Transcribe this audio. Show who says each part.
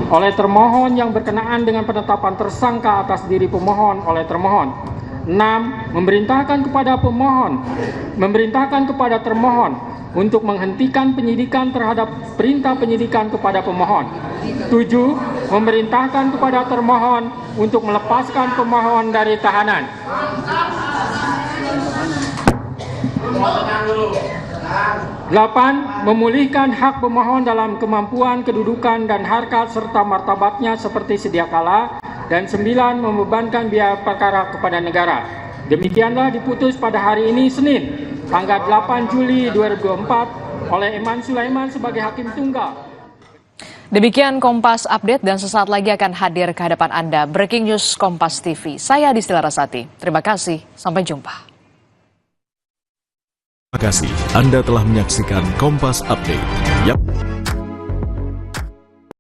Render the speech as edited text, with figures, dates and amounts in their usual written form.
Speaker 1: oleh termohon yang berkenaan dengan penetapan tersangka atas diri pemohon oleh termohon. 6. Memerintahkan kepada termohon untuk menghentikan penyidikan terhadap perintah penyidikan kepada pemohon. 7. Memerintahkan kepada termohon untuk melepaskan pemohon dari tahanan. 8. Memulihkan hak pemohon dalam kemampuan, kedudukan, dan harkat serta martabatnya seperti sedia kala. Dan 9. Membebankan biaya perkara kepada negara. Demikianlah diputus pada hari ini Senin, tanggal 8 Juli 2024 oleh Eman Sulaiman sebagai Hakim Tunggal.
Speaker 2: Demikian Kompas Update dan sesaat lagi akan hadir ke hadapan Anda Breaking News Kompas TV. Saya Distila Rasati. Terima kasih, sampai jumpa.
Speaker 3: Terima kasih Anda telah menyaksikan Kompas Update.